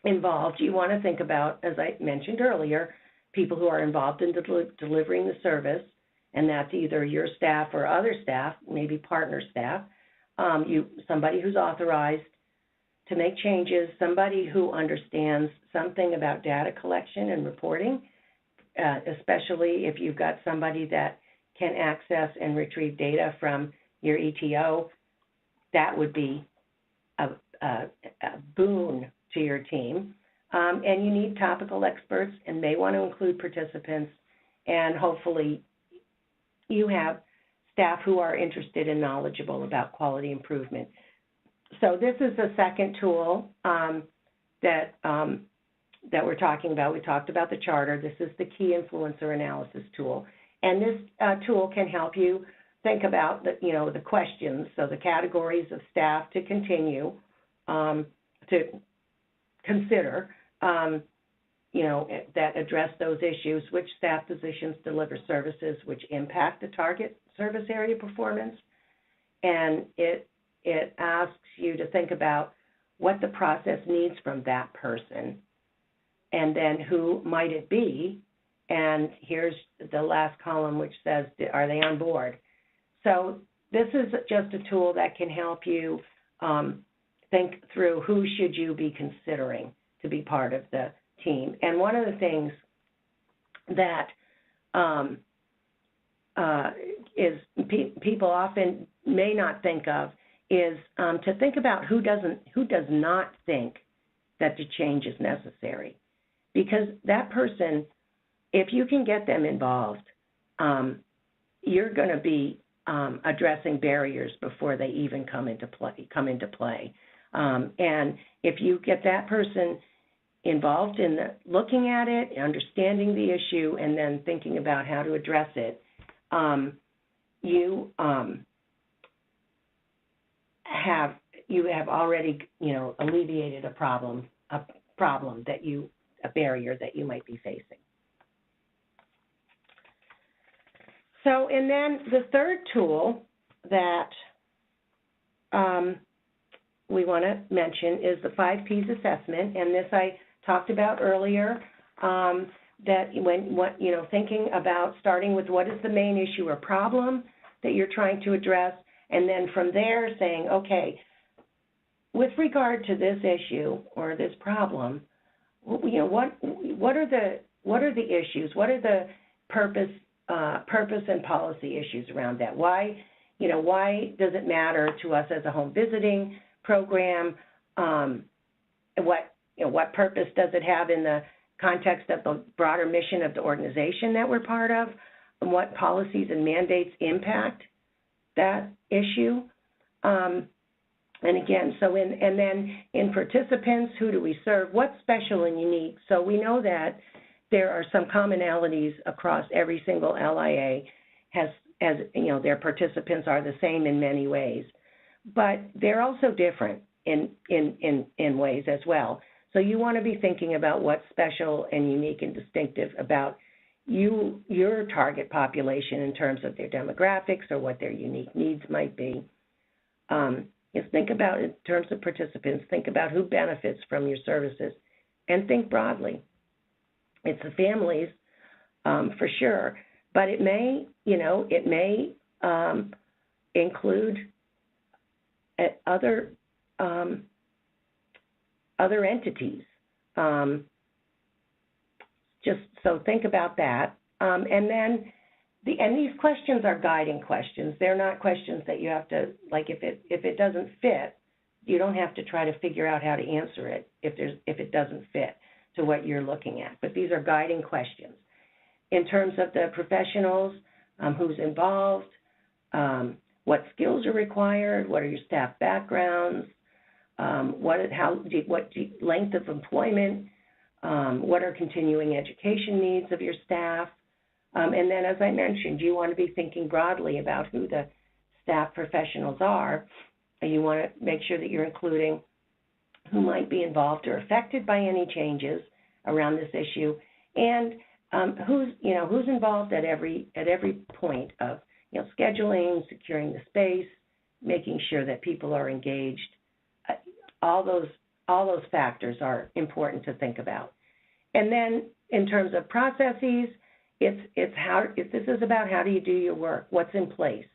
involved, you want to think about, as I mentioned earlier, people who are involved in delivering the service, and that's either your staff or other staff, maybe partner staff, somebody who's authorized to make changes, somebody who understands something about data collection and reporting, especially if you've got somebody that can access and retrieve data from your ETO. That would be a boon to your team. And you need topical experts, and they want to include participants, and hopefully you have staff who are interested and knowledgeable about quality improvement. So this is the second tool that we're talking about. We talked about the charter. This is the key influencer analysis tool. And this tool can help you think about the questions, so the categories of staff to continue to consider, that address those issues, which staff positions deliver services which impact the target service area performance. And it asks you to think about what the process needs from that person, and then who might it be. And here's the last column, which says, are they on board? So this is just a tool that can help you think through who should you be considering to be part of the team. And one of the things that people often may not think of is to think about who does not think that the change is necessary, because that person, if you can get them involved, you're going to be addressing barriers before they even come into play. And if you get that person involved in looking at it, understanding the issue, and then thinking about how to address it, you have already alleviated a barrier that you might be facing. So, and then the third tool that we want to mention is the 5 Ps assessment, and this I talked about earlier. That thinking about starting with what is the main issue or problem that you're trying to address, and then from there saying, okay, with regard to this issue or this problem, what are the issues? What are the purpose and policy issues around that? Why does it matter to us as a home visiting program? What purpose does it have in the context of the broader mission of the organization that we're part of? And what policies and mandates impact that issue? And again, and then in participants, who do we serve? What's special and unique? So we know that there are some commonalities across every single LIA. Their participants are the same in many ways, but they're also different in ways as well. So you want to be thinking about what's special and unique and distinctive about your target population in terms of their demographics or what their unique needs might be. Think about, in terms of participants, think about who benefits from your services, and think broadly. It's the families, for sure, but it may include other entities. Just so think about that, and then. And these questions are guiding questions. They're not questions that you have to, like, if it doesn't fit, you don't have to try to figure out how to answer it if it doesn't fit to what you're looking at. But these are guiding questions. In terms of the professionals, who's involved, what skills are required, what are your staff backgrounds, what length of employment, what are continuing education needs of your staff. And then, as I mentioned, you want to be thinking broadly about who the staff professionals are. You want to make sure that you're including who might be involved or affected by any changes around this issue, and who's involved at every point of scheduling, securing the space, making sure that people are engaged. All those factors are important to think about. And then, in terms of processes, this is about how do you do your work, what's in place.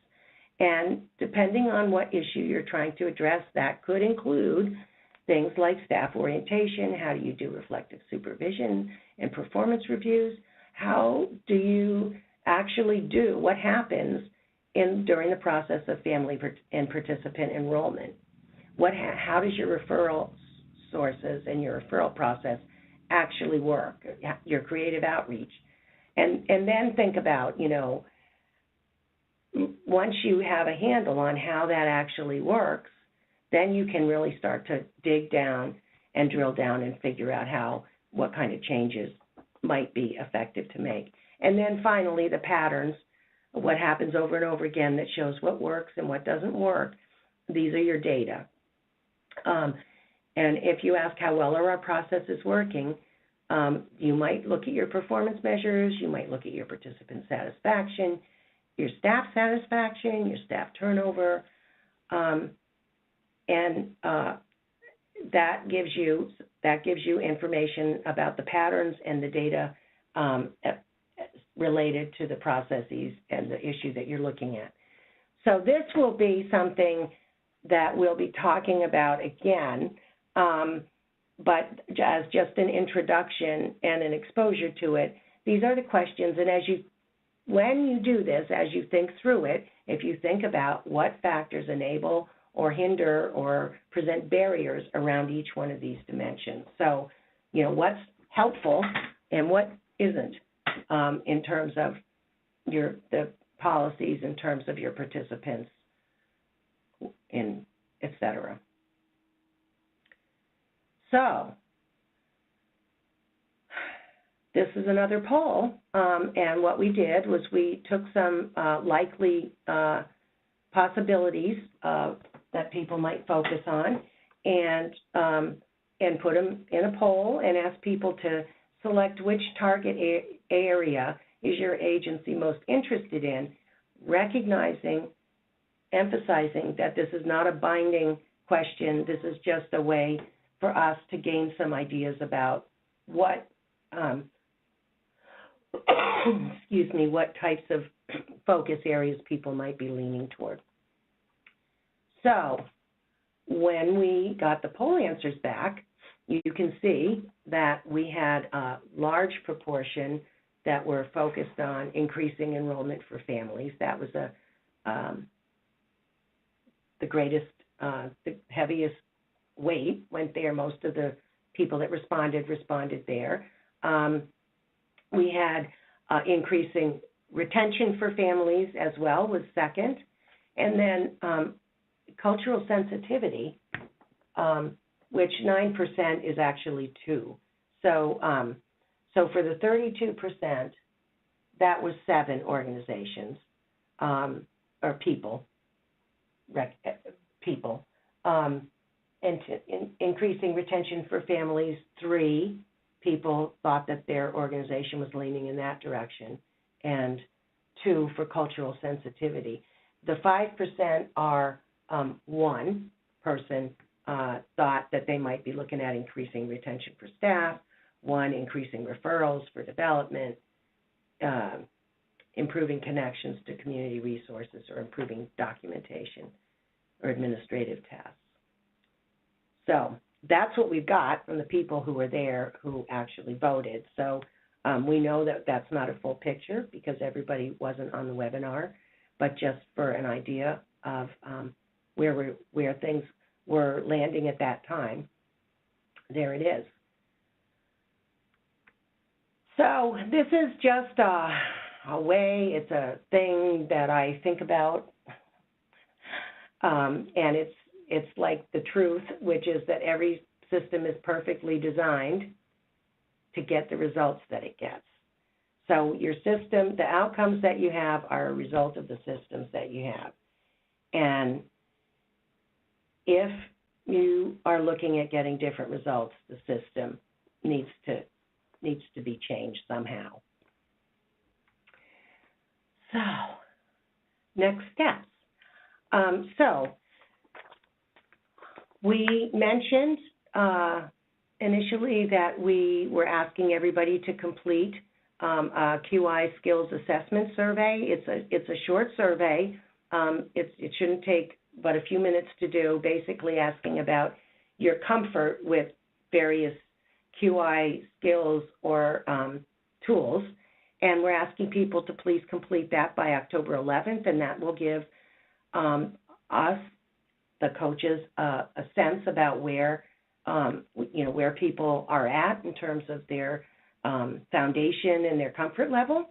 And depending on what issue you're trying to address, that could include things like staff orientation, how do you do reflective supervision and performance reviews, how do you actually do what happens during the process of family and participant enrollment. How does your referral sources and your referral process actually work, your creative outreach? And then think about, once you have a handle on how that actually works, then you can really start to dig down and drill down and figure out what kind of changes might be effective to make. And then finally, the patterns, what happens over and over again that shows what works and what doesn't work. These are your data. And if you ask how well are our processes working, you might look at your performance measures, you might look at your participant satisfaction, your staff satisfaction, your staff turnover, and that gives you information about the patterns and the data related to the processes and the issue that you're looking at. So this will be something that we'll be talking about again, but as just an introduction and an exposure to it, these are the questions, and as you when you do this, as you think through it, if you think about what factors enable or hinder or present barriers around each one of these dimensions. So, what's helpful and what isn't in terms of the policies, in terms of your participants, et cetera. So, this is another poll, and what we did was we took some likely possibilities that people might focus on, and put them in a poll and asked people to select which target area is your agency most interested in, recognizing, emphasizing that this is not a binding question. This is just a way for us to gain some ideas about what what types of focus areas people might be leaning toward. So when we got the poll answers back, you can see that we had a large proportion that were focused on increasing enrollment for families. That was the greatest, the heaviest weight went there. Most of the people that responded there. We had increasing retention for families as well was second. And then cultural sensitivity, which 9% is actually 2. So for the 32%, that was 7 organizations or people, and increasing retention for families, 3 people thought that their organization was leaning in that direction, and 2 for cultural sensitivity. The 5% are 1 person thought that they might be looking at increasing retention for staff, 1 increasing referrals for development, improving connections to community resources, or improving documentation or administrative tasks. So that's what we've got from the people who were there who actually voted. So we know that that's not a full picture because everybody wasn't on the webinar, but just for an idea of where things were landing at that time, there it is. So this is just a way, it's a thing that I think about, and it's like the truth, which is that every system is perfectly designed to get the results that it gets. So your system, the outcomes that you have are a result of the systems that you have. And if you are looking at getting different results, the system needs to be changed somehow. So, next steps. So, we mentioned initially that we were asking everybody to complete a QI skills assessment survey. It's a short survey. It shouldn't take but a few minutes to do, basically asking about your comfort with various QI skills or tools. And we're asking people to please complete that by October 11th, and that will give us, the coaches, a sense about where people are at in terms of their foundation and their comfort level.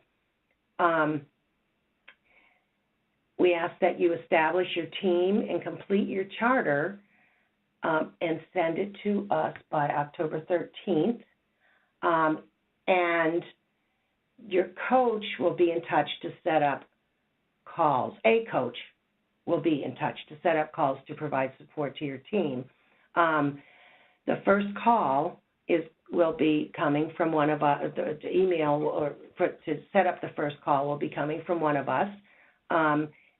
We ask that you establish your team and complete your charter and send it to us by October 13th. And your coach will be in touch to set up calls. A coach will be in touch to set up calls to provide support to your team. The first call will be coming from one of us. The email to set up the first call will be coming from one of us.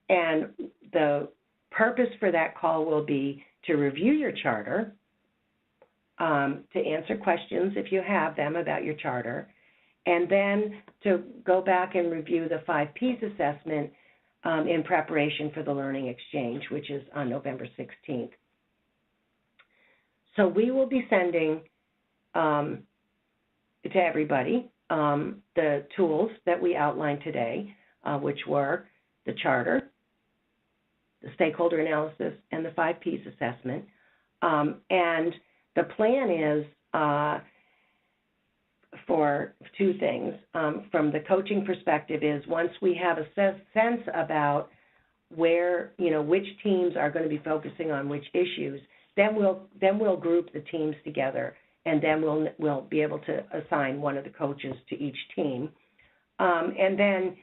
And the purpose for that call will be to review your charter, to answer questions if you have them about your charter, and then to go back and review the 5 Ps assessment in preparation for the Learning Exchange, which is on November 16th. So we will be sending to everybody the tools that we outlined today. which were the charter, the stakeholder analysis, and the 5 Ps assessment. And the plan is for 2 things. From the coaching perspective is once we have a sense about where, which teams are going to be focusing on which issues, then we'll group the teams together, and then we'll be able to assign one of the coaches to each team. And then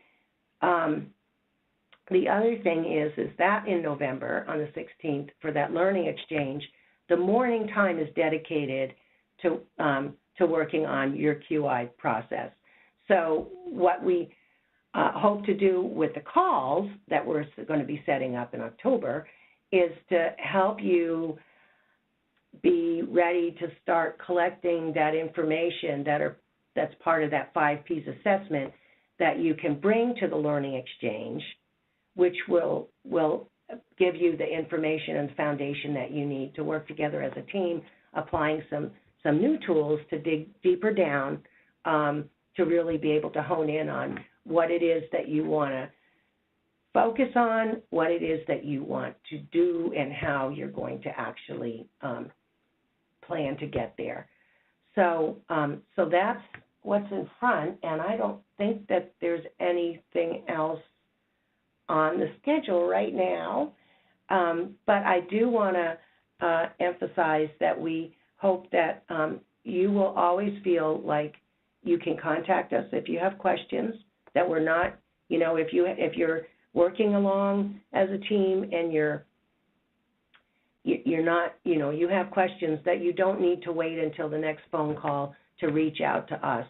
the other thing is that in November, on the 16th, for that learning exchange, the morning time is dedicated to working on your QI process. So what we hope to do with the calls that we're going to be setting up in October is to help you be ready to start collecting that information that's part of that 5 Ps assessment that you can bring to the learning exchange, which will give you the information and foundation that you need to work together as a team, applying some new tools to dig deeper down to really be able to hone in on what it is that you want to focus on, what it is that you want to do, and how you're going to actually plan to get there. So that's what's in front, and I don't think that there's anything else on the schedule right now. But I do want to emphasize that we hope that you will always feel like you can contact us if you have questions, that we're not, if you're working along as a team and you're not, you have questions, that you don't need to wait until the next phone call to reach out to us,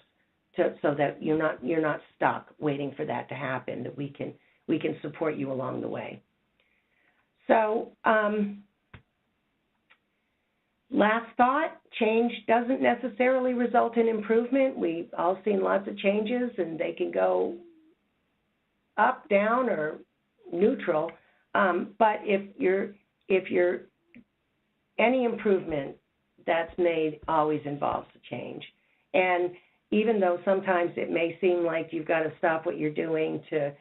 so that you're not stuck waiting for that to happen, that we can support you along the way. So last thought, change doesn't necessarily result in improvement. We've all seen lots of changes, and they can go up, down, or neutral. But if you're any improvement that's made always involves a change. And even though sometimes it may seem like you've got to stop what you're doing to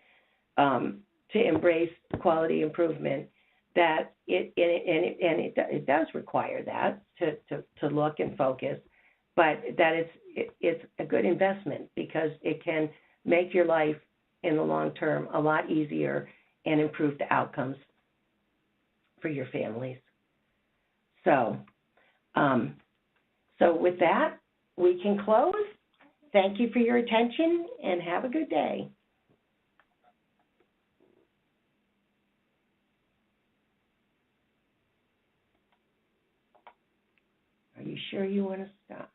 embrace quality improvement, that it does require that to look and focus, but that it's a good investment, because it can make your life in the long term a lot easier and improve the outcomes for your families. So with that, we can close. Thank you for your attention, and have a good day. Are you sure you want to stop?